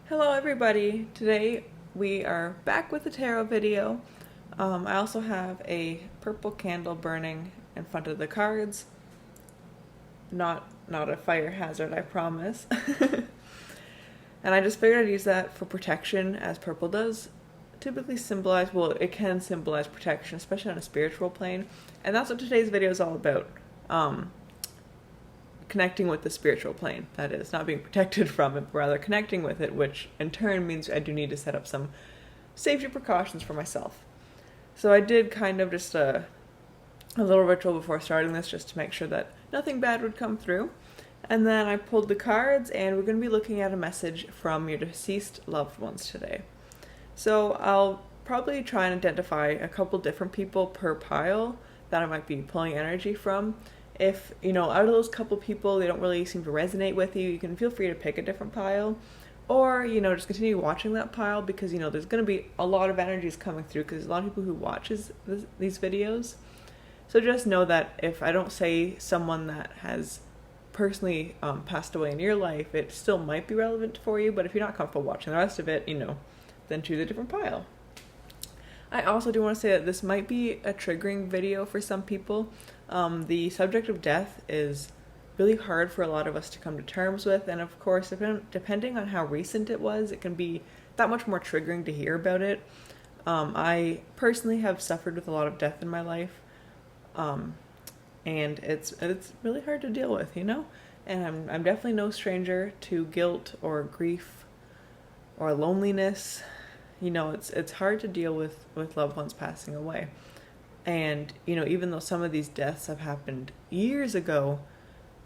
Hello everybody! Today we are back with a tarot video. I also have a purple candle burning in front of the cards. Not a fire hazard, I promise. And I just figured I'd use that for protection, as purple does typically symbolize, well, it can symbolize protection, especially on a spiritual plane. And that's what today's video is all about. Connecting with the spiritual plane, that is, not being protected from it, but rather connecting with it, which in turn means I do need to set up some safety precautions for myself. So I did kind of just a little ritual before starting this, just to make sure that nothing bad would come through. And then I pulled the cards, and we're going to be looking at a message from your deceased loved ones today. So I'll probably try and identify a couple different people per pile that I might be pulling energy from. If, out of those couple people, they don't really seem to resonate with you, you can feel free to pick a different pile. Or, just continue watching that pile, because, there's going to be a lot of energies coming through, because there's a lot of people who watches these videos. So just know that if I don't say someone that has personally passed away in your life, it still might be relevant for you, but if you're not comfortable watching the rest of it, then choose a different pile. I also do want to say that this might be a triggering video for some people. The subject of death is really hard for a lot of us to come to terms with, and of course, depending on how recent it was, it can be that much more triggering to hear about it. I personally have suffered with a lot of death in my life, and it's really hard to deal with, and I'm definitely no stranger to guilt or grief or loneliness. It's hard to deal with loved ones passing away. And, even though some of these deaths have happened years ago,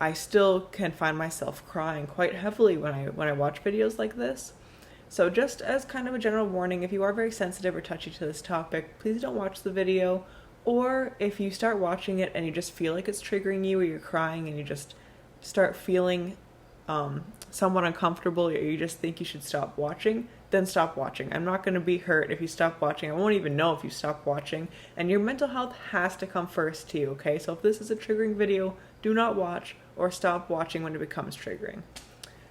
I still can find myself crying quite heavily when I watch videos like this. So just as kind of a general warning, if you are very sensitive or touchy to this topic, please don't watch the video. Or if you start watching it and you just feel like it's triggering you, or you're crying and you just start feeling somewhat uncomfortable, or you just think you should stop watching, then stop watching. I'm not going to be hurt if you stop watching. I won't even know if you stop watching. And your mental health has to come first too, okay? So if this is a triggering video, do not watch or stop watching when it becomes triggering.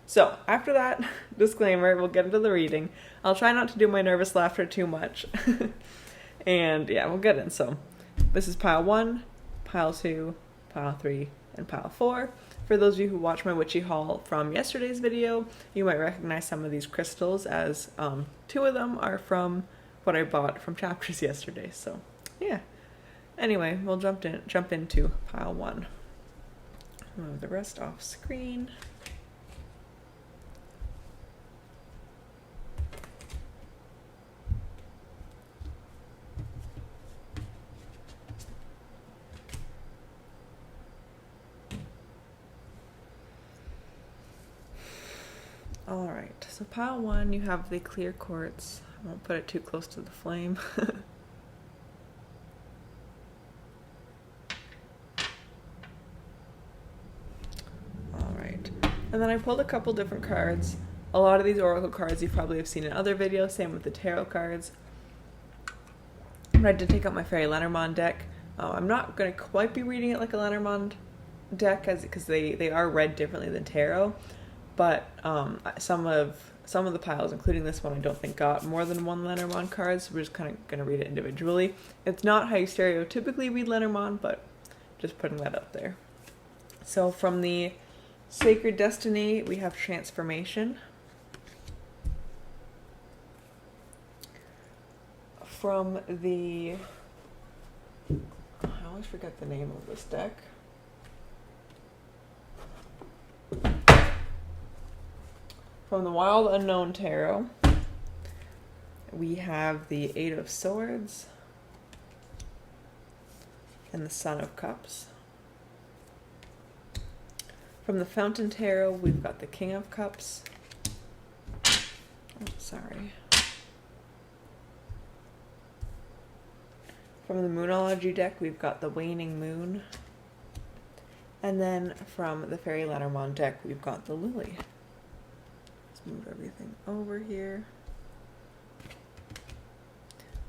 So after that disclaimer, we'll get into the reading. I'll try not to do my nervous laughter too much. And yeah, we'll get in. So this is pile 1, pile 2, pile 3, and pile 4. For those of you who watched my witchy haul from yesterday's video, you might recognize some of these crystals, as 2 of them are from what I bought from chapters yesterday. So yeah. Anyway, we'll jump into pile 1. Move the rest off screen. Alright, so pile 1, you have the clear quartz. I won't put it too close to the flame. Alright, and then I pulled a couple different cards. A lot of these oracle cards you probably have seen in other videos, same with the tarot cards. But I did take out my Fairy Lenormand deck. I'm not going to quite be reading it like a Lenormand deck, because they are read differently than tarot. But some of the piles, including this one, I don't think got more than 1 Lenormand card, so we're just kind of going to read it individually. It's not how you stereotypically read Lenormand, but just putting that out there. So from the Sacred Destiny, we have Transformation. From the... I always forget the name of this deck. From the Wild Unknown Tarot, we have the 8 of Swords and the Son of Cups. From the Fountain Tarot, we've got the King of Cups. Oh, sorry. From the Moonology deck, we've got the Waning Moon. And then from the Fairy Lenormand deck, we've got the Lily. Move everything over here.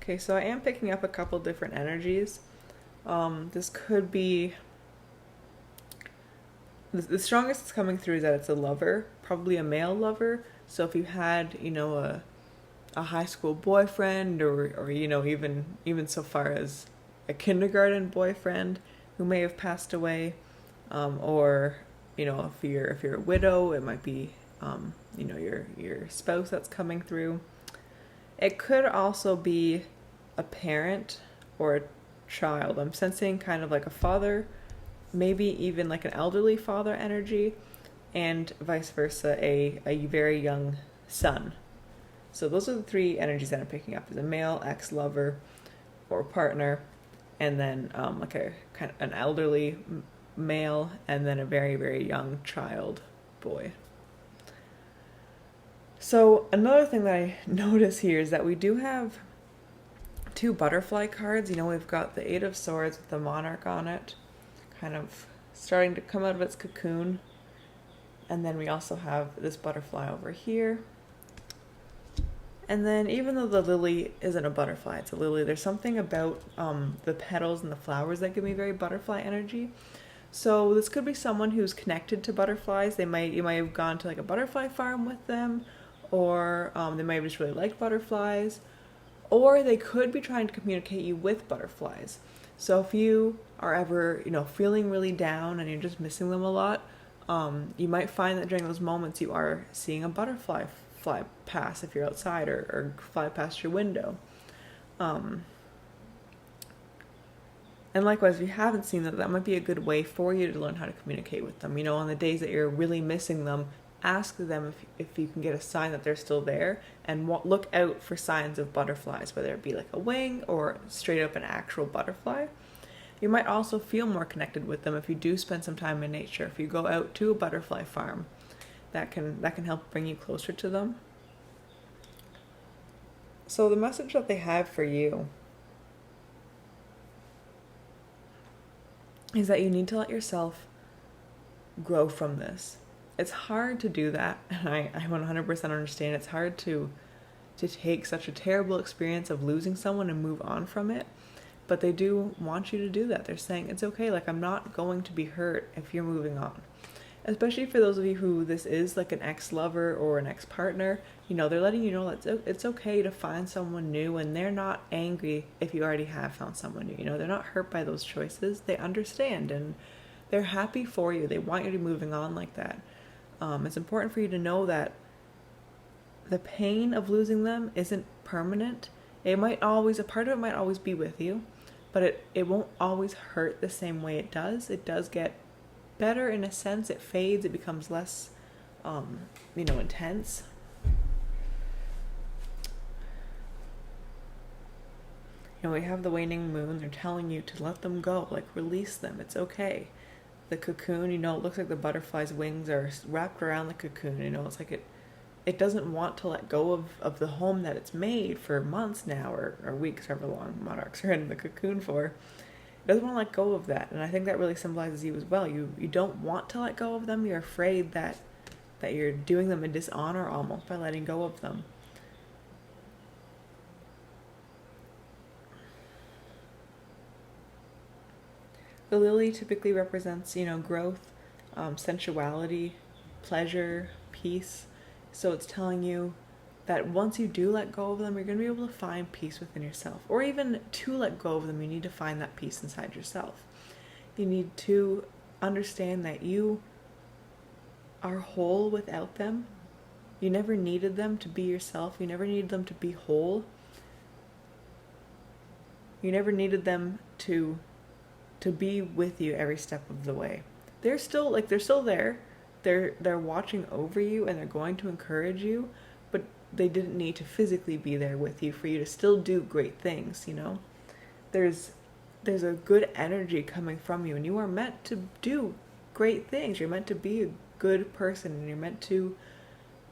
Okay, so I am picking up a couple different energies. This could be The strongest it's coming through is that it's a lover, probably a male lover. So if you had, a high school boyfriend, or even so far as a kindergarten boyfriend who may have passed away, or if you're a widow, it might be your spouse that's coming through. It could also be a parent or a child. I'm sensing kind of like a father, maybe even like an elderly father energy, and vice versa, a very young son. So those are the three energies that I'm picking up: is a male ex-lover or partner, and then like a kind of an elderly male, and then a very, very young child boy. So another thing that I notice here is that we do have two butterfly cards. We've got the Eight of Swords with the monarch on it, kind of starting to come out of its cocoon. And then we also have this butterfly over here. And then even though the lily isn't a butterfly, it's a lily, there's something about the petals and the flowers that give me very butterfly energy. So this could be someone who's connected to butterflies. You might have gone to like a butterfly farm with them, or they might have just really liked butterflies, or they could be trying to communicate you with butterflies. So if you are ever, feeling really down and you're just missing them a lot, you might find that during those moments you are seeing a butterfly fly past if you're outside, or fly past your window. And likewise, if you haven't seen that might be a good way for you to learn how to communicate with them. On the days that you're really missing them, ask them if you can get a sign that they're still there, and look out for signs of butterflies, whether it be like a wing or straight up an actual butterfly. You might also feel more connected with them if you do spend some time in nature. If you go out to a butterfly farm, that can help bring you closer to them. So the message that they have for you is that you need to let yourself grow from this. It's hard to do that, and I 100% understand. It's hard to take such a terrible experience of losing someone and move on from it, but they do want you to do that. They're saying, it's okay, like, I'm not going to be hurt if you're moving on. Especially for those of you who this is like an ex-lover or an ex-partner, they're letting you know that it's okay to find someone new, and they're not angry if you already have found someone new. They're not hurt by those choices. They understand, and they're happy for you. They want you to be moving on like that. It's important for you to know that the pain of losing them isn't permanent. A part of it might always be with you, but it won't always hurt the same way it does. It does get better in a sense. It fades. It becomes less, intense. We have the waning moon. They're telling you to let them go, like release them. It's okay. The cocoon, it looks like the butterfly's wings are wrapped around the cocoon. It's like it doesn't want to let go of the home that it's made for months now, or weeks, however long monarchs are in the cocoon for. It doesn't want to let go of that. And I think that really symbolizes you as well. You don't want to let go of them. You're afraid that you're doing them a dishonor almost by letting go of them. The lily typically represents, growth, sensuality, pleasure, peace. So it's telling you that once you do let go of them, you're going to be able to find peace within yourself. Or even to let go of them, you need to find that peace inside yourself. You need to understand that you are whole without them. You never needed them to be yourself. You never needed them to be whole. You never needed them to be with you every step of the way. They're still there. They're watching over you, and they're going to encourage you, but they didn't need to physically be there with you for you to still do great things. There's a good energy coming from you, and you are meant to do great things. You're meant to be a good person, and you're meant to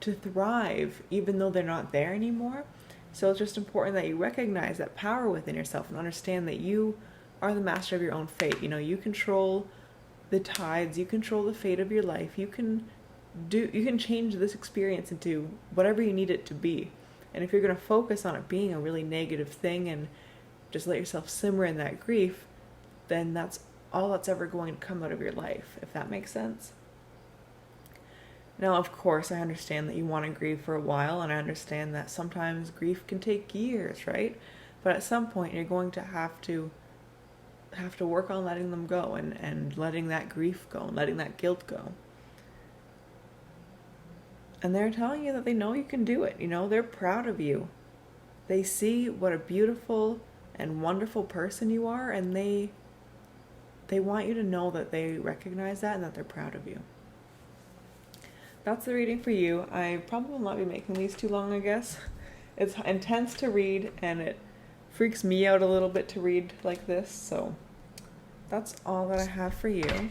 thrive even though they're not there anymore. So it's just important that you recognize that power within yourself and understand that you are the master of your own fate. You control the tides, you control the fate of your life. You can change this experience into whatever you need it to be. And if you're going to focus on it being a really negative thing and just let yourself simmer in that grief, then that's all that's ever going to come out of your life, if that makes sense. Now, of course, I understand that you want to grieve for a while, and I understand that sometimes grief can take years, right? But at some point, you're going to have to work on letting them go, and letting that grief go, and letting that guilt go. And they're telling you that they know you can do it. They're proud of you. They see what a beautiful and wonderful person you are, and they want you to know that they recognize that and that they're proud of you. That's the reading for you. I probably will not be making these too long, I guess. It's intense to read, and it freaks me out a little bit to read like this, so that's all that I have for you.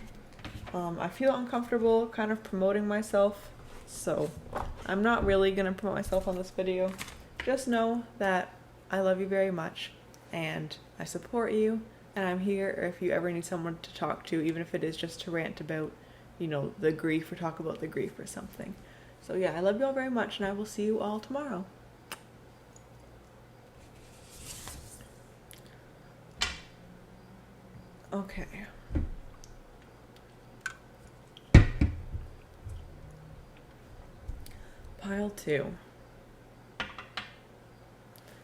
I feel uncomfortable kind of promoting myself, so I'm not really going to promote myself on this video. Just know that I love you very much, and I support you, and I'm here if you ever need someone to talk to, even if it is just to rant about, the grief, or talk about the grief or something. So yeah, I love you all very much, and I will see you all tomorrow. Okay. Pile 2.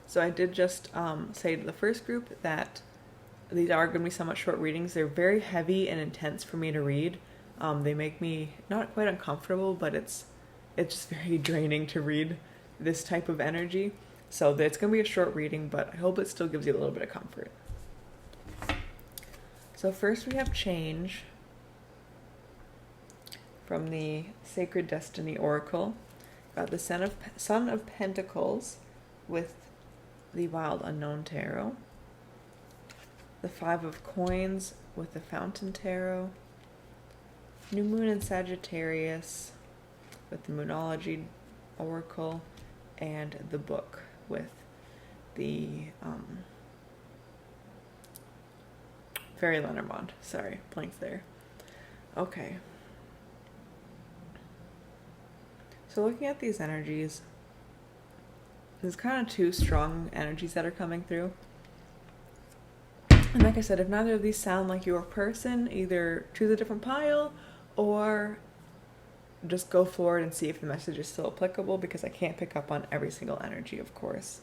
So I did just say to the first group that these are going to be somewhat short readings. They're very heavy and intense for me to read. They make me not quite uncomfortable, but it's just very draining to read this type of energy. So it's going to be a short reading, but I hope it still gives you a little bit of comfort. So first we have Change from the Sacred Destiny Oracle. Got the Son of Pentacles with the Wild Unknown Tarot. The Five of Coins with the Fountain Tarot. New Moon in Sagittarius with the Moonology Oracle. And the Book with the Fairy Lenormand. Sorry, blank there. Okay. So looking at these energies, there's kind of two strong energies that are coming through. And like I said, if neither of these sound like your person, either choose a different pile or just go forward and see if the message is still applicable, because I can't pick up on every single energy, of course.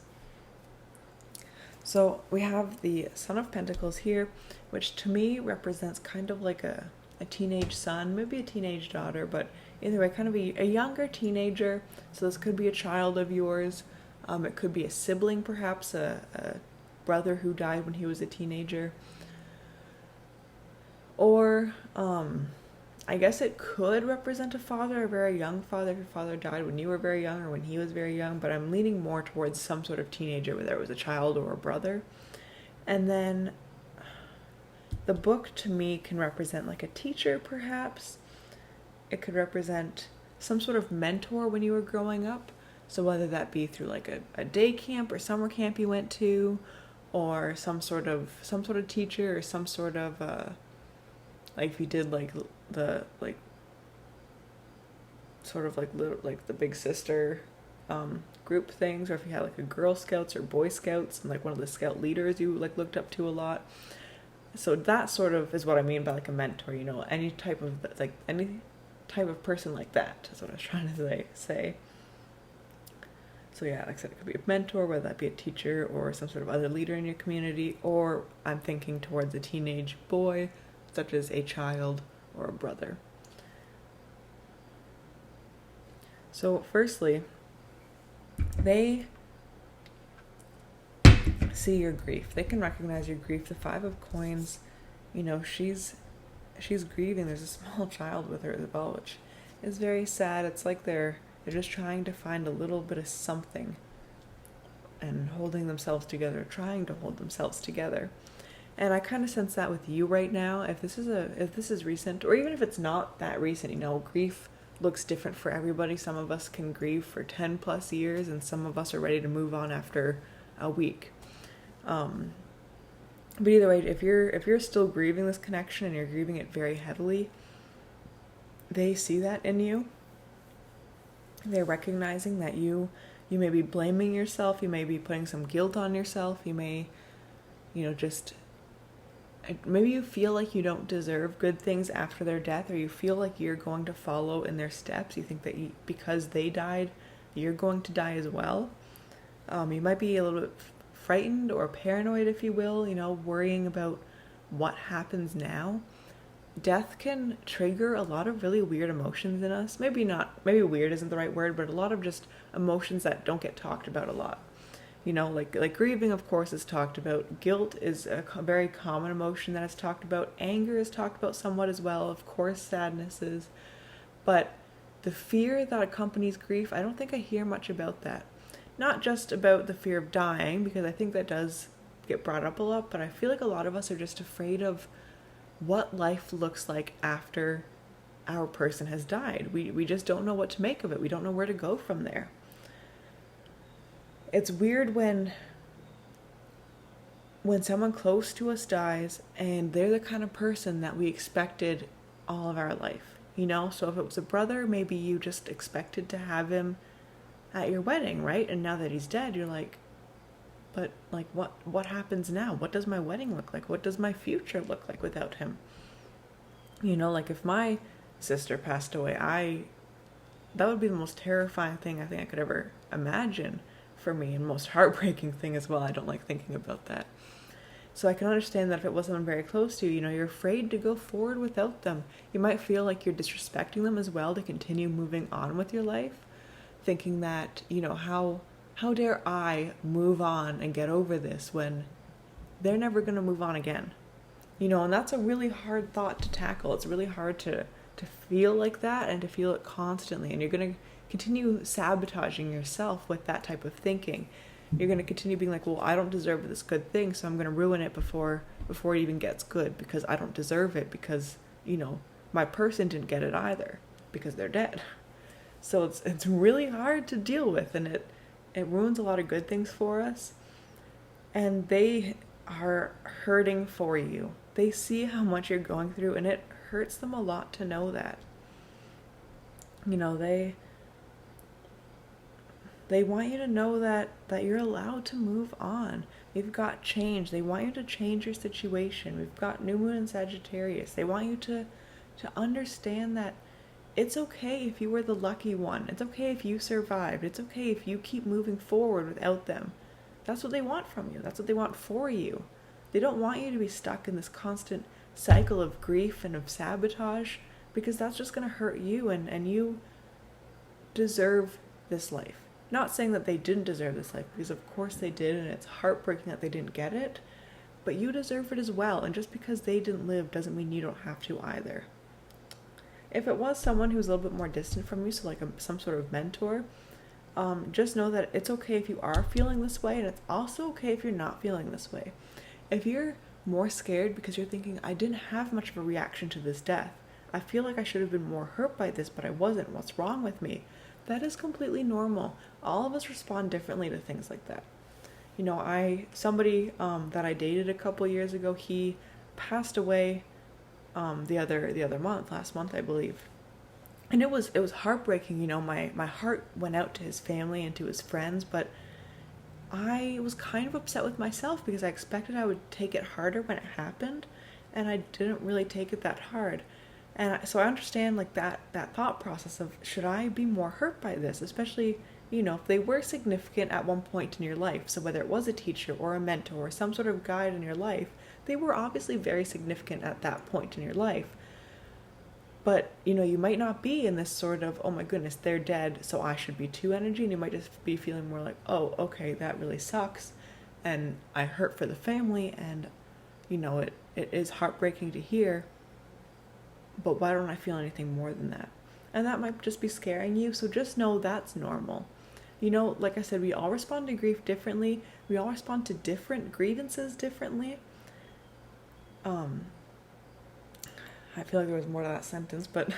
So we have the Son of Pentacles here, which to me represents kind of like a teenage son, maybe a teenage daughter, but either way, kind of a younger teenager. So this could be a child of yours. It could be a sibling, perhaps, a brother who died when he was a teenager. Or I guess it could represent a father, a very young father, if your father died when you were very young or when he was very young, but I'm leaning more towards some sort of teenager, whether it was a child or a brother. And then the Book to me can represent like a teacher, perhaps. It could represent some sort of mentor when you were growing up. So whether that be through like a day camp or summer camp you went to, or some sort of teacher, or some sort of like if you did like the sort of like little, like the big sister group things, or if you had like a Girl Scouts or Boy Scouts and like one of the scout leaders you like looked up to a lot. So that sort of is what I mean by like a mentor, any type of person like that is what I was trying to say. So yeah, like I said, it could be a mentor, whether that be a teacher or some sort of other leader in your community, or I'm thinking towards a teenage boy, such as a child or a brother. So firstly, they see your grief. They can recognize your grief. The Five of Coins, she's grieving. There's a small child with her as well, which is very sad. It's like they're just trying to find a little bit of something and holding themselves together, trying to hold themselves together. And I kind of sense that with you right now. If this is recent, or even if it's not that recent, grief looks different for everybody. Some of us can grieve for 10 plus years, and some of us are ready to move on after a week. But either way, if you're still grieving this connection and you're grieving it very heavily, they see that in you. They're recognizing that you may be blaming yourself, you may be putting some guilt on yourself, you may, just maybe you feel like you don't deserve good things after their death, or you feel like you're going to follow in their steps. You think that because they died, you're going to die as well. You might be a little bit frightened or paranoid, if you will, worrying about what happens now. Death can trigger a lot of really weird emotions in us. Maybe weird isn't the right word, but a lot of just emotions that don't get talked about a lot. Like grieving, of course, is talked about. Guilt is a very common emotion that is talked about. Anger is talked about somewhat as well. Of course, sadness is. But the fear that accompanies grief, I don't think I hear much about that. Not just about the fear of dying, because I think that does get brought up a lot, but I feel like a lot of us are just afraid of what life looks like after our person has died. We just don't know what to make of it. We don't know where to go from there. It's weird when someone close to us dies and they're the kind of person that we expected all of our life. So if it was a brother, maybe you just expected to have him at your wedding, right? And now that he's dead, you're like, but like what happens now? What does my wedding look like? What does my future look like without him? Like if my sister passed away, that would be the most terrifying thing I think I could ever imagine for me, and most heartbreaking thing as well. I don't like thinking about that. So I can understand that if it was someone very close to you, you're afraid to go forward without them. You might feel like you're disrespecting them as well to continue moving on with your life, thinking that, how dare I move on and get over this when they're never going to move on again? And that's a really hard thought to tackle. It's really hard to feel like that and to feel it constantly. And you're going to continue sabotaging yourself with that type of thinking. You're going to continue being like, well, I don't deserve this good thing, so I'm going to ruin it before it even gets good, because I don't deserve it, because, my person didn't get it either, because they're dead. So it's really hard to deal with, and it ruins a lot of good things for us. And they are hurting for you. They see how much you're going through, and it hurts them a lot to know that. They want you to know that you're allowed to move on. We've got change. They want you to change your situation. We've got New Moon in Sagittarius. They want you to understand that it's okay if you were the lucky one. It's okay if you survived. It's okay if you keep moving forward without them. That's what they want from you. That's what they want for you. They don't want you to be stuck in this constant cycle of grief and of sabotage, because that's just going to hurt you, and you deserve this life. Not saying that they didn't deserve this life, because of course they did, and it's heartbreaking that they didn't get it, but you deserve it as well, and just because they didn't live doesn't mean you don't have to either. If it was someone who's a little bit more distant from you, so like some sort of mentor, just know that it's okay if you are feeling this way, and it's also okay if you're not feeling this way. If you're more scared because you're thinking, I didn't have much of a reaction to this death, I feel like I should have been more hurt by this, but I wasn't, what's wrong with me? That is completely normal. All of us respond differently to things like that. Somebody that I dated a couple years ago, he passed away last month, I believe. And it was heartbreaking. My heart went out to his family and to his friends, but I was kind of upset with myself because I expected I would take it harder when it happened, and I didn't really take it that hard. And so I understand like that thought process of, should I be more hurt by this? Especially, if they were significant at one point in your life. So whether it was a teacher or a mentor or some sort of guide in your life, they were obviously very significant at that point in your life. But, you might not be in this sort of, oh my goodness, they're dead, so I should be too energy. And you might just be feeling more like, oh, okay, that really sucks. And I hurt for the family, and, it is heartbreaking to hear. But why don't I feel anything more than that? And that might just be scaring you, so just know that's normal. Like I said, we all respond to grief differently. We all respond to different grievances differently. I feel like there was more to that sentence, but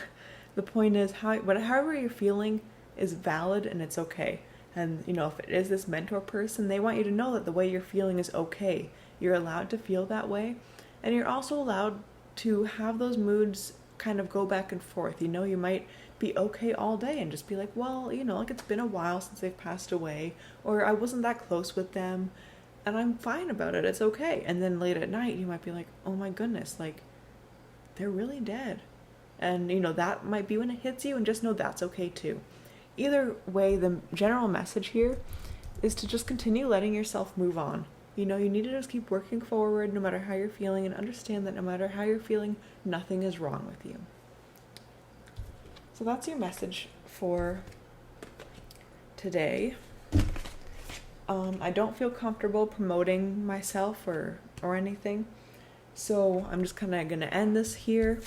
the point is, however you're feeling is valid, and it's okay. And, if it is this mentor person, they want you to know that the way you're feeling is okay. You're allowed to feel that way, and you're also allowed to have those moods kind of go back and forth. You might be okay all day and just be like, well, like it's been a while since they've passed away, or I wasn't that close with them, and I'm fine about it. It's okay. And then late at night, you might be like, oh my goodness, like, they're really dead. And, that might be when it hits you, and just know that's okay too. Either way, the general message here is to just continue letting yourself move on. You need to just keep working forward no matter how you're feeling, and understand that no matter how you're feeling, nothing is wrong with you. So that's your message for today. I don't feel comfortable promoting myself or anything, so I'm just kind of going to end this here.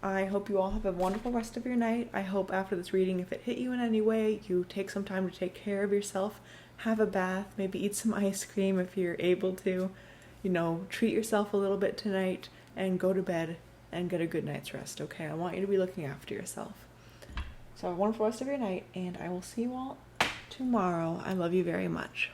I hope you all have a wonderful rest of your night. I hope after this reading, if it hit you in any way, you take some time to take care of yourself, have a bath, maybe eat some ice cream if you're able to, treat yourself a little bit tonight, and go to bed and get a good night's rest, okay? I want you to be looking after yourself. So have a wonderful rest of your night, and I will see you all tomorrow. I love you very much.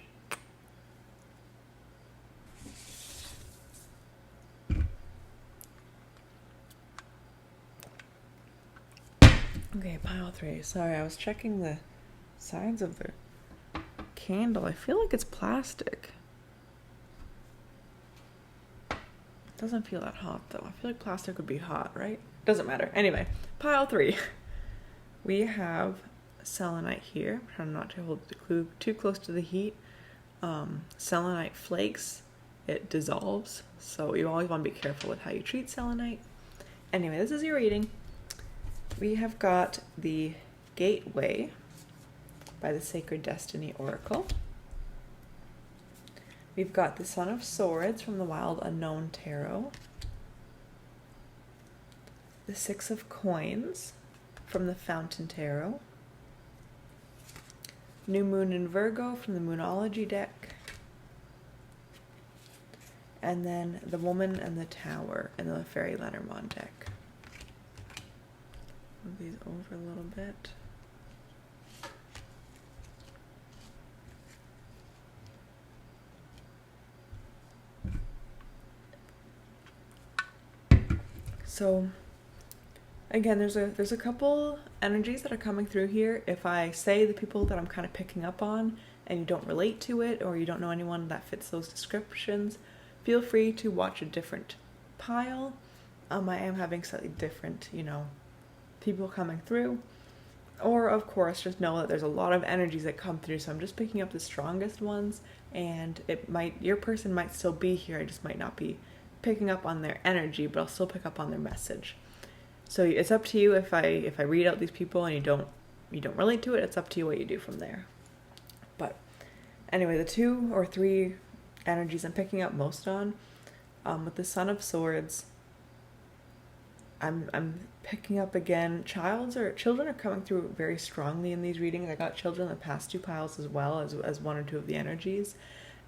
Okay, pile 3. Sorry, I was checking the sides of the candle. I feel like it's plastic. It doesn't feel that hot, though. I feel like plastic would be hot, right? Doesn't matter. Anyway, pile 3. We have selenite here. I'm trying not to hold it too close to the heat. Selenite flakes. It dissolves, so you always want to be careful with how you treat selenite. Anyway, this is your reading. We have got the Gateway by the Sacred Destiny Oracle. We've got the Son of Swords from the Wild Unknown Tarot. The Six of Coins from the Fountain Tarot. New Moon in Virgo from the Moonology deck. And then the Woman and the Tower in the Fairy Lenormand deck. Move these over a little bit. So again, there's a couple energies that are coming through here. If I say the people that I'm kind of picking up on and you don't relate to it, or you don't know anyone that fits those descriptions, feel free to watch a different pile. I am having slightly different, people coming through. Or, of course, just know that there's a lot of energies that come through, so I'm just picking up the strongest ones, and your person might still be here, I just might not be picking up on their energy, but I'll still pick up on their message. So it's up to you. If I read out these people and you don't relate to it, it's up to you what you do from there. But anyway, the 2 or 3 energies I'm picking up most on, with the Son of Swords, I'm picking up again, children are coming through very strongly in these readings. I got children in the past 2 piles as well as 1 or 2 of the energies.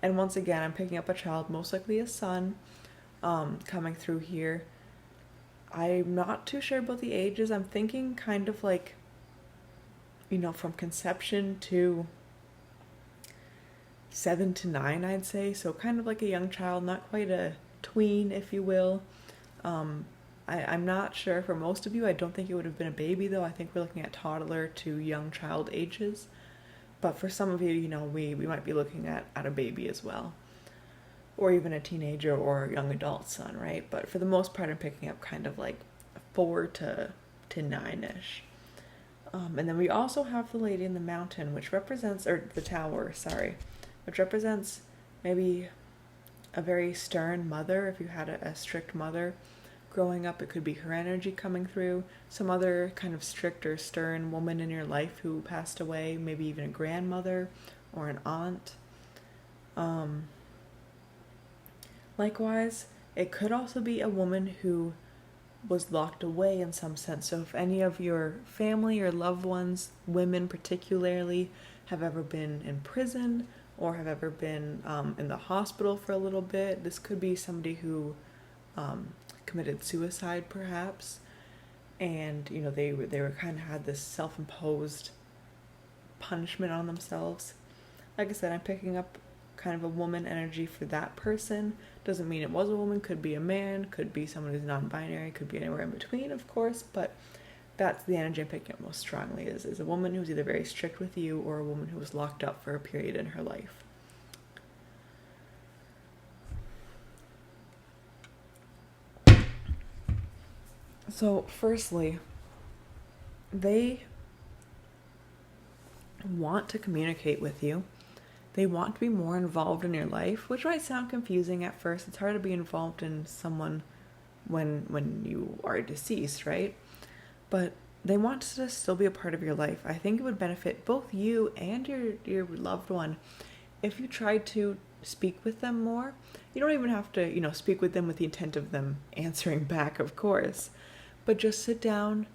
And once again, I'm picking up a child, most likely a son, coming through here. I'm not too sure about the ages. I'm thinking kind of like, from conception to 7 to 9, I'd say. So kind of like a young child, not quite a tween, if you will. I'm not sure. For most of you, I don't think it would have been a baby, though. I think we're looking at toddler to young child ages. But for some of you, we might be looking at a baby as well. Or even a teenager or a young adult son, right? But for the most part, I'm picking up kind of like 4 to 9-ish. And then we also have the Lady in the Mountain, which represents, or the Tower, sorry, which represents maybe a very stern mother. If you had a strict mother growing up, it could be her energy coming through. Some other kind of strict or stern woman in your life who passed away, maybe even a grandmother or an aunt. Likewise, it could also be a woman who was locked away in some sense. So if any of your family or loved ones, women particularly, have ever been in prison or have ever been in the hospital for a little bit, this could be somebody who committed suicide perhaps, and they were kind of had this self-imposed punishment on themselves. Like I said, I'm picking up kind of a woman energy for that person. Doesn't mean it was a woman, could be a man, could be someone who's non-binary, could be anywhere in between, of course, but that's the energy I'm picking up most strongly, is a woman who's either very strict with you or a woman who was locked up for a period in her life. So, firstly, they want to communicate with you. They want to be more involved in your life, which might sound confusing at first. It's hard to be involved in someone when you are deceased, right? But they want to still be a part of your life. I think it would benefit both you and your loved one if you tried to speak with them more. You don't even have to, speak with them with the intent of them answering back, of course. But just sit down,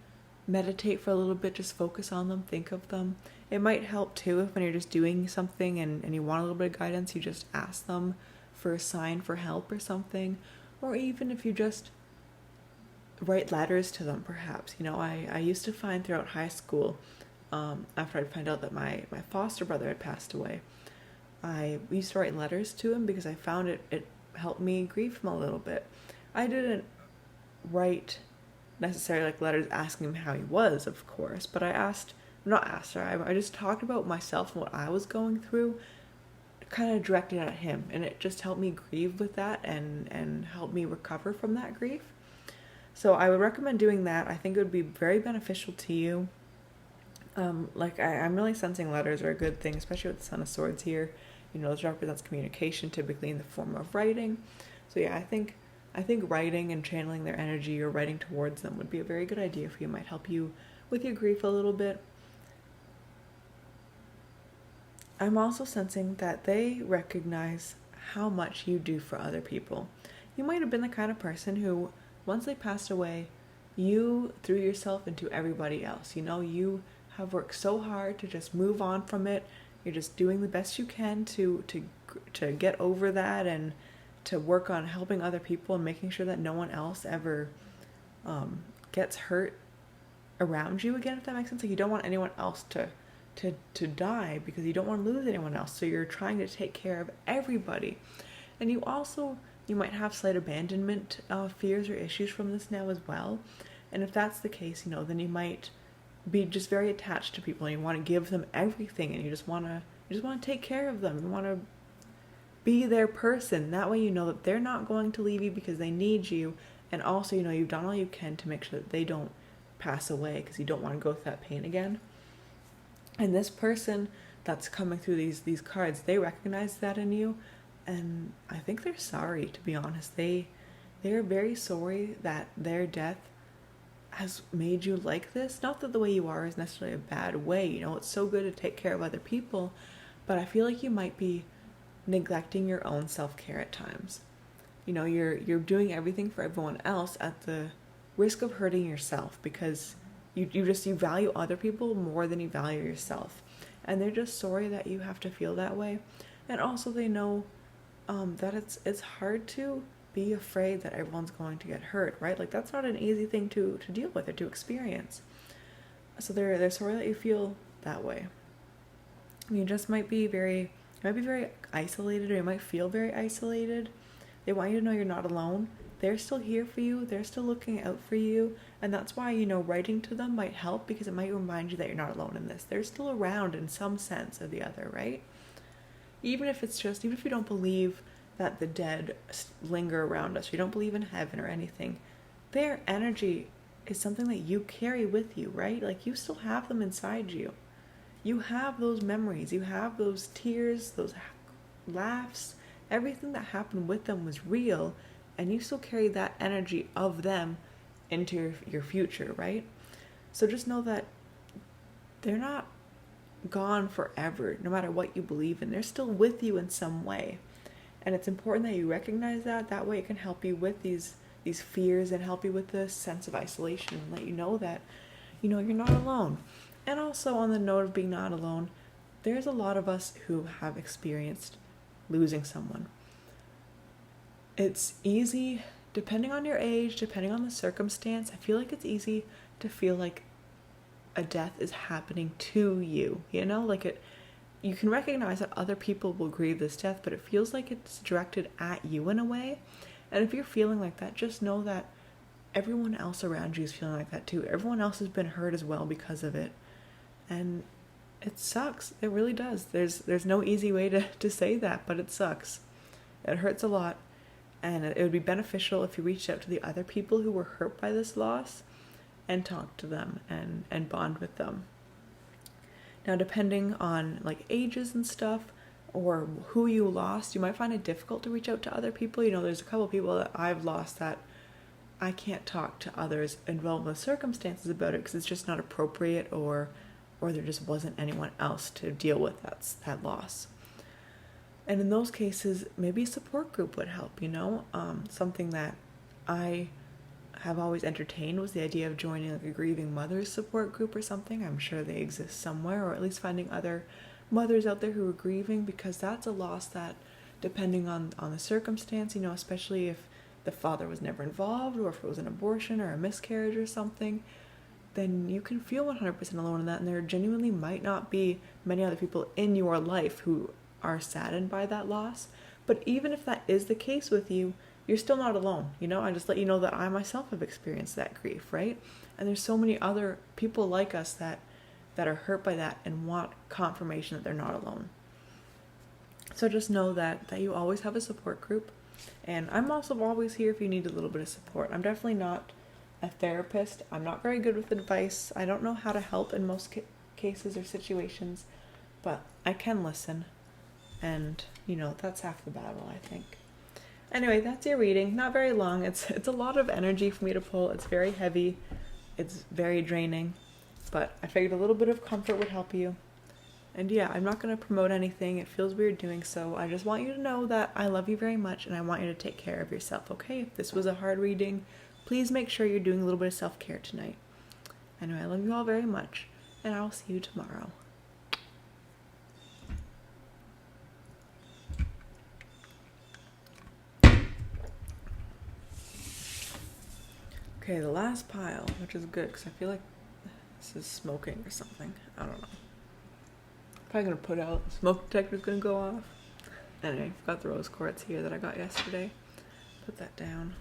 meditate for a little bit, just focus on them, think of them. It might help too if when you're just doing something and you want a little bit of guidance, you just ask them for a sign for help or something. Or even if you just write letters to them, perhaps. I used to find throughout high school, after I'd find out that my foster brother had passed away, I used to write letters to him because I found it helped me grieve him a little bit. I didn't write necessarily like letters asking him how he was, of course, but I just talked about myself and what I was going through, kind of directed at him, and it just helped me grieve with that and helped me recover from that grief. So I would recommend doing that. I think it would be very beneficial to you. I'm really sensing letters are a good thing, especially with the Son of Swords here. This represents communication, typically in the form of writing. So yeah, I think writing and channeling their energy or writing towards them would be a very good idea for you. It might help you with your grief a little bit. I'm also sensing that they recognize how much you do for other people. You might have been the kind of person who, once they passed away, you threw yourself into everybody else. You have worked so hard to just move on from it. You're just doing the best you can to get over that and to work on helping other people and making sure that no one else ever gets hurt around you again, if that makes sense. Like, you don't want anyone else to die because you don't want to lose anyone else. So you're trying to take care of everybody. And you might have slight abandonment fears or issues from this now as well. And if that's the case, then you might be just very attached to people and you want to give them everything and you just want to take care of them. You want to be their person. That way that they're not going to leave you because they need you. And also, you've done all you can to make sure that they don't pass away because you don't want to go through that pain again. And this person that's coming through these cards, they recognize that in you. And I think they're sorry, to be honest. They are very sorry that their death has made you like this. Not that the way you are is necessarily a bad way. It's so good to take care of other people. But I feel like you might be neglecting your own self-care at times. You're doing everything for everyone else at the risk of hurting yourself because you value other people more than you value yourself. And they're just sorry that you have to feel that way. And also they know that it's hard to be afraid that everyone's going to get hurt, right? Like, that's not an easy thing to deal with or to experience. So they're sorry that you feel that way. You just might be very isolated, or you might feel very isolated. They want you to know you're not alone. They're still here for you. They're still looking out for you. And that's why, writing to them might help, because it might remind you that you're not alone in this. They're still around in some sense or the other, right? Even if you don't believe that the dead linger around us, you don't believe in heaven or anything, their energy is something that you carry with you, right? Like, you still have them inside you. You have those memories, you have those tears, those laughs, everything that happened with them was real, and you still carry that energy of them into your future, right? So just know that they're not gone forever, no matter what you believe in. They're still with you in some way. And it's important that you recognize that. That way it can help you with these fears and help you with the sense of isolation and let you know that, you're not alone. And also, on the note of being not alone, there's a lot of us who have experienced losing someone. It's easy, depending on your age, depending on the circumstance, I feel like it's easy to feel like a death is happening to you, you can recognize that other people will grieve this death, but it feels like it's directed at you in a way. And if you're feeling like that, just know that everyone else around you is feeling like that too. Everyone else has been hurt as well because of it. And it sucks. It really does. There's no easy way to say that, but it sucks. It hurts a lot. And it would be beneficial if you reached out to the other people who were hurt by this loss and talk to them and bond with them. Now, depending on like ages and stuff or who you lost, you might find it difficult to reach out to other people. There's a couple people that I've lost that I can't talk to others involved with circumstances about it because it's just not appropriate, or there just wasn't anyone else to deal with that loss. And in those cases, maybe a support group would help. Something that I have always entertained was the idea of joining like a grieving mothers support group or something. I'm sure they exist somewhere, or at least finding other mothers out there who are grieving, because that's a loss that, depending on the circumstance, especially if the father was never involved, or if it was an abortion or a miscarriage or something, then you can feel 100% alone in that, and there genuinely might not be many other people in your life who are saddened by that loss. But even if that is the case with you, you're still not alone. I just let you know that I myself have experienced that grief, right? And there's so many other people like us that are hurt by that and want confirmation that they're not alone. So just know that you always have a support group. And I'm also always here if you need a little bit of support. I'm definitely not a therapist. I'm not very good with advice. I don't know how to help in most cases or situations, but I can listen. And, that's half the battle, I think. Anyway, that's your reading. Not very long. It's a lot of energy for me to pull. It's very heavy. It's very draining. But I figured a little bit of comfort would help you. And yeah, I'm not going to promote anything. It feels weird doing so. I just want you to know that I love you very much, and I want you to take care of yourself, okay? If this was a hard reading, please make sure you're doing a little bit of self-care tonight. Anyway, I love you all very much, and I'll see you tomorrow. Okay, the last pile, which is good, because I feel like this is smoking or something. I don't know. Probably gonna put out, the smoke detector's gonna go off. Anyway, I've got the rose quartz here that I got yesterday. Put that down.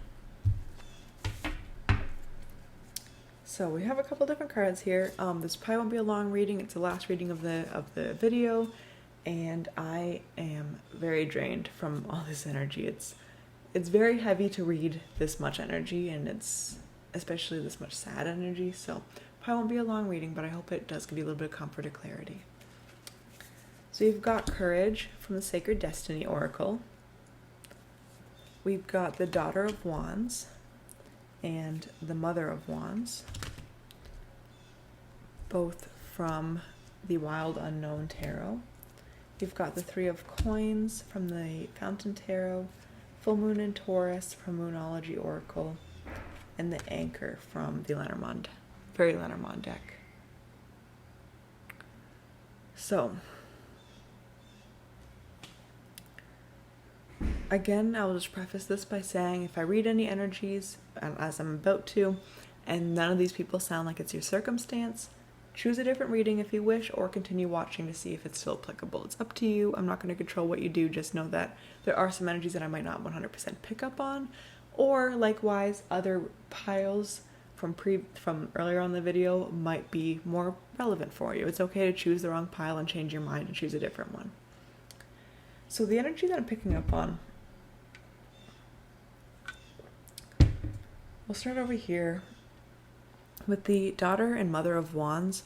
So we have a couple different cards here. This probably won't be a long reading. It's the last reading of the video, and I am very drained from all this energy. It's very heavy to read this much energy, and it's especially this much sad energy. So probably won't be a long reading, but I hope it does give you a little bit of comfort or clarity. So you've got Courage from the Sacred Destiny Oracle. We've got the Daughter of Wands and the Mother of Wands, both from the Wild Unknown Tarot. You've got the Three of Coins from the Fountain Tarot, Full Moon in Taurus from Moonology Oracle, and the Anchor from the Lenormand, Fairy Lenormand deck. So, again, I will just preface this by saying if I read any energies, as I'm about to, and none of these people sound like it's your circumstance, choose a different reading if you wish, or continue watching to see if it's still applicable. It's up to you. I'm not going to control what you do. Just know that there are some energies that I might not 100% pick up on, or likewise, other piles from earlier on in the video might be more relevant for you. It's okay to choose the wrong pile and change your mind and choose a different one. So the energy that I'm picking up on, we'll start over here with the Daughter and Mother of Wands.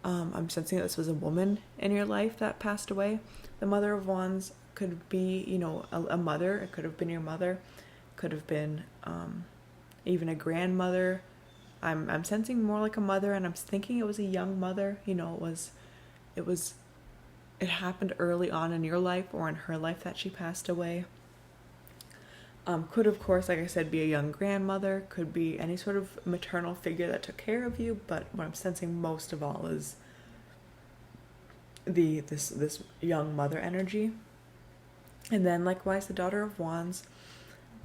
I'm sensing that this was a woman in your life that passed away. The Mother of Wands could be, a mother. It could have been your mother. Could have been even a grandmother. I'm sensing more like a mother, and I'm thinking it was a young mother. It happened early on in your life or in her life that she passed away. Could, of course, like I said, be a young grandmother, could be any sort of maternal figure that took care of you, but what I'm sensing most of all is this young mother energy. And then likewise, the Daughter of Wands,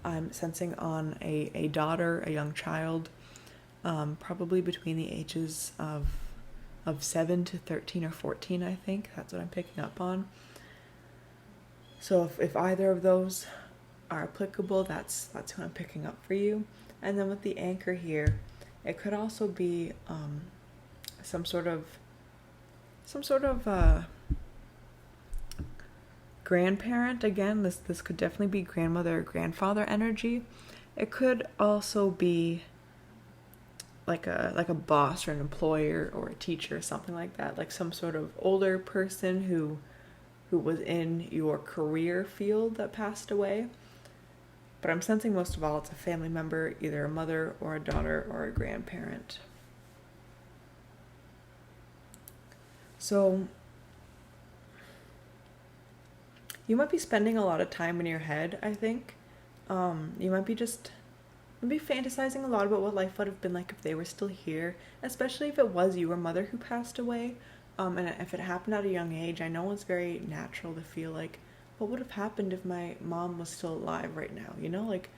I'm sensing on a daughter, a young child, probably between the ages of 7 to 13 or 14, I think. That's what I'm picking up on. So if either of those are applicable, that's who I'm picking up for you. And then with the Anchor here, it could also be some sort of grandparent. Again, this could definitely be grandmother or grandfather energy. It could also be like a boss or an employer or a teacher or something like that, like some sort of older person who was in your career field that passed away. But I'm sensing most of all it's a family member, either a mother or a daughter or a grandparent. So you might be spending a lot of time in your head, I think. You might be fantasizing a lot about what life would have been like if they were still here, especially if it was your mother who passed away. And if it happened at a young age, I know it's very natural to feel like, what would have happened if my mom was still alive right now? You know, like,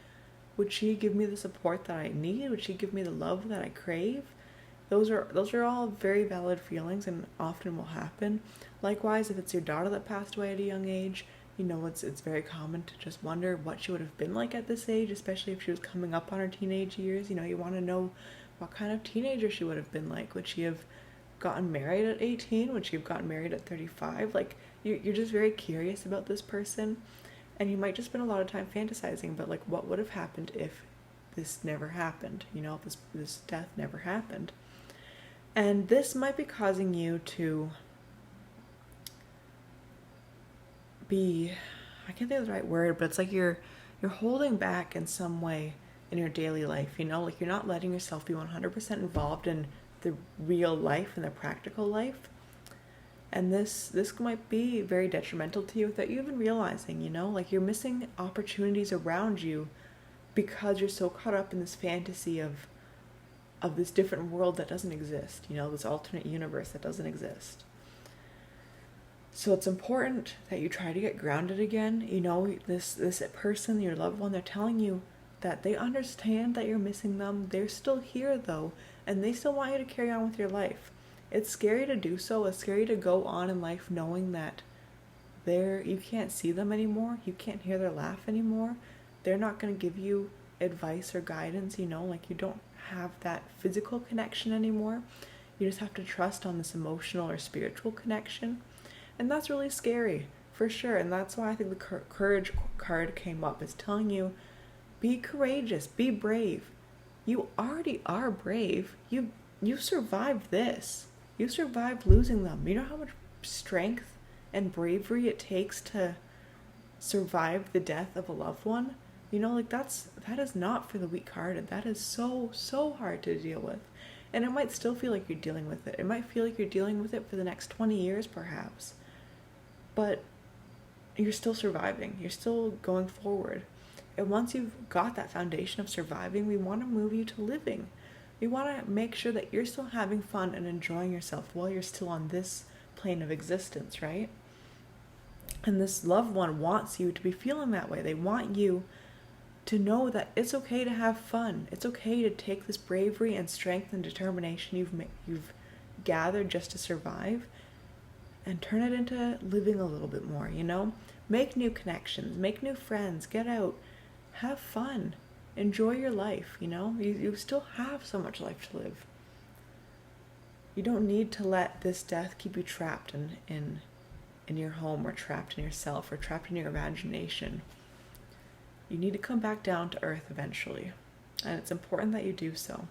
would she give me the support that I need? Would she give me the love that I crave? Those are all very valid feelings and often will happen. Likewise, if it's your daughter that passed away at a young age, you know, it's very common to just wonder what she would have been like at this age, especially if she was coming up on her teenage years. You know, you want to know what kind of teenager she would have been like. Would she have gotten married at 18? Would she have gotten married at 35? Like, you're just very curious about this person, and you might just spend a lot of time fantasizing about, like, what would have happened if this never happened, you know, if this death never happened. And this might be causing you to be, I can't think of the right word, but it's like you're holding back in some way in your daily life, you know, like you're not letting yourself be 100% involved in the real life and the practical life. And this might be very detrimental to you without you even realizing, you know, like you're missing opportunities around you because you're so caught up in this fantasy of this different world that doesn't exist, you know, this alternate universe that doesn't exist. So it's important that you try to get grounded again. You know, this person, your loved one, they're telling you that they understand that you're missing them. They're still here though, and they still want you to carry on with your life. It's scary to do so. It's scary to go on in life knowing that you can't see them anymore. You can't hear their laugh anymore. They're not going to give you advice or guidance, you know, like you don't have that physical connection anymore. You just have to trust on this emotional or spiritual connection. And that's really scary, for sure. And that's why I think the courage card came up, is telling you, be courageous, be brave. You already are brave. You survived this. You survived losing them. You know how much strength and bravery it takes to survive the death of a loved one? You know, like that is not for the weak-hearted. That is so hard to deal with. And it might still feel like you're dealing with it. It might feel like you're dealing with it for the next 20 years, perhaps. But you're still surviving. You're still going forward. And once you've got that foundation of surviving, we want to move you to living. We want to make sure that you're still having fun and enjoying yourself while you're still on this plane of existence, right? And this loved one wants you to be feeling that way. They want you to know that it's okay to have fun. It's okay to take this bravery and strength and determination you've gathered just to survive and turn it into living a little bit more, you know? Make new connections, make new friends, get out, have fun, enjoy your life, you know? You still have so much life to live. You don't need to let this death keep you trapped in your home, or trapped in yourself, or trapped in your imagination. You need to come back down to earth eventually, and it's important that you do so.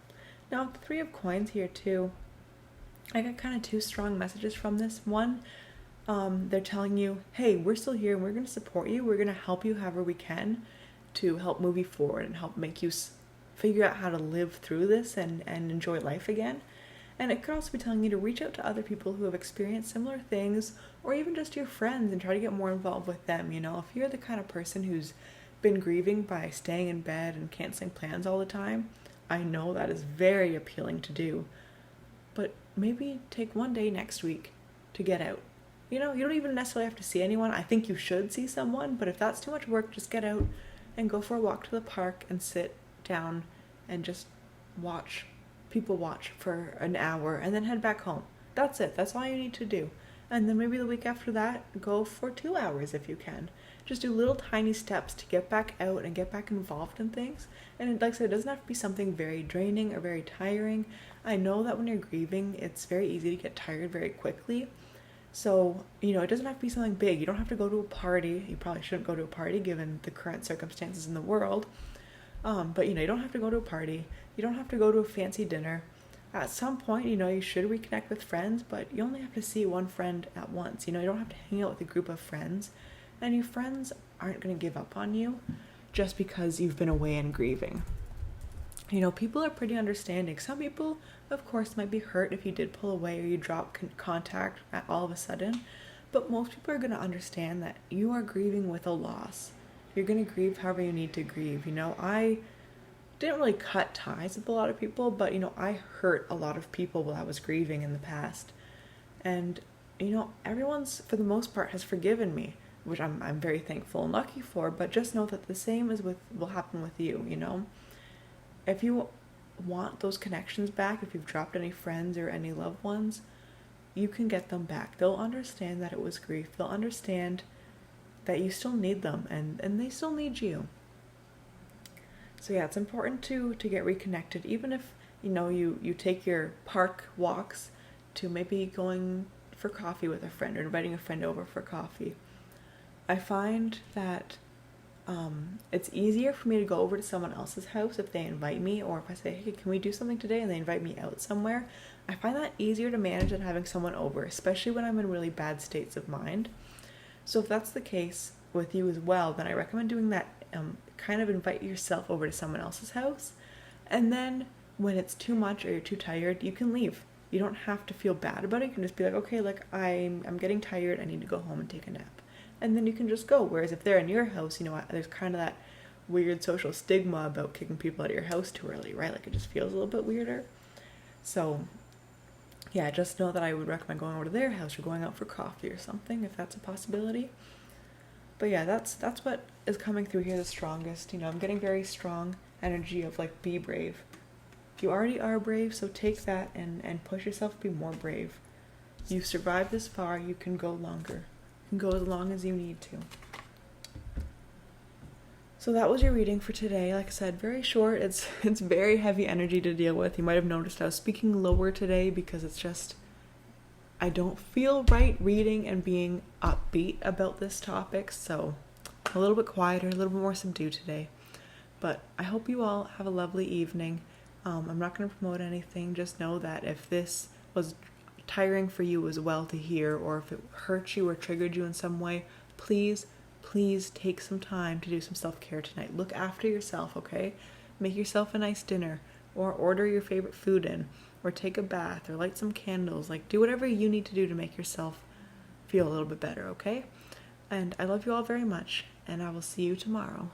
Now, the Three of Coins here too, I got kind of two strong messages from this. One, they're telling you, hey, we're still here and we're going to support you. We're going to help you however we can to help move you forward and help make you figure out how to live through this and enjoy life again. And it could also be telling you to reach out to other people who have experienced similar things, or even just your friends, and try to get more involved with them. You know, if you're the kind of person who's been grieving by staying in bed and canceling plans all the time, I know that is very appealing to do. But maybe take one day next week to get out. You know, you don't even necessarily have to see anyone. I think you should see someone, but if that's too much work, just get out and go for a walk to the park and sit down and just people watch for an hour and then head back home. That's it. That's all you need to do. And then maybe the week after that, go for 2 hours if you can. Just do little tiny steps to get back out and get back involved in things. And like I said, it doesn't have to be something very draining or very tiring. I know that when you're grieving, it's very easy to get tired very quickly. So, you know, it doesn't have to be something big. You don't have to go to a party. You probably shouldn't go to a party given the current circumstances in the world. But you don't have to go to a party. You don't have to go to a fancy dinner. At some point, you should reconnect with friends, but you only have to see one friend at once. You don't have to hang out with a group of friends, and your friends aren't going to give up on you just because you've been away and grieving. People are pretty understanding. Some people, of course, might be hurt if you did pull away or you drop contact all of a sudden, but most people are going to understand that you are grieving with a loss. You're going to grieve however you need to grieve. I didn't really cut ties with a lot of people, but I hurt a lot of people while I was grieving in the past. And everyone's, for the most part, has forgiven me, which I'm very thankful and lucky for, but just know that the same will happen with you. If you want those connections back, if you've dropped any friends or any loved ones, you can get them back. They'll understand that it was grief. They'll understand that you still need them, and they still need you. So yeah, it's important to get reconnected, even if you take your park walks to maybe going for coffee with a friend or inviting a friend over for coffee. I find that it's easier for me to go over to someone else's house if they invite me, or if I say, hey, can we do something today, and they invite me out somewhere. I find that easier to manage than having someone over, especially when I'm in really bad states of mind. So if that's the case with you as well, then I recommend doing that. Kind of invite yourself over to someone else's house, and then when it's too much or you're too tired, you can leave. You don't have to feel bad about it. You can just be like, okay, I'm getting tired, I need to go home and take a nap. And then you can just go. Whereas if they're in your house, there's kind of that weird social stigma about kicking people out of your house too early, right? Like, it just feels a little bit weirder. So yeah, just know that I would recommend going over to their house or going out for coffee or something, if that's a possibility. But yeah, that's what is coming through here the strongest. I'm getting very strong energy of be brave. You already are brave, so take that and push yourself to be more brave. You've survived this far, you can go longer. You can go as long as you need to. So that was your reading for today. Like I said, very short. It's very heavy energy to deal with. You might have noticed I was speaking lower today because it's just, I don't feel right reading and being upbeat about this topic, so a little bit quieter, a little bit more subdued today. But I hope you all have a lovely evening. I'm not going to promote anything. Just know that if this was tiring for you as well to hear, or if it hurt you or triggered you in some way, please take some time to do some self-care tonight. Look after yourself, okay? Make yourself a nice dinner, or order your favorite food in, or take a bath, or light some candles. Do whatever you need to do to make yourself feel a little bit better, okay? And I love you all very much, and I will see you tomorrow.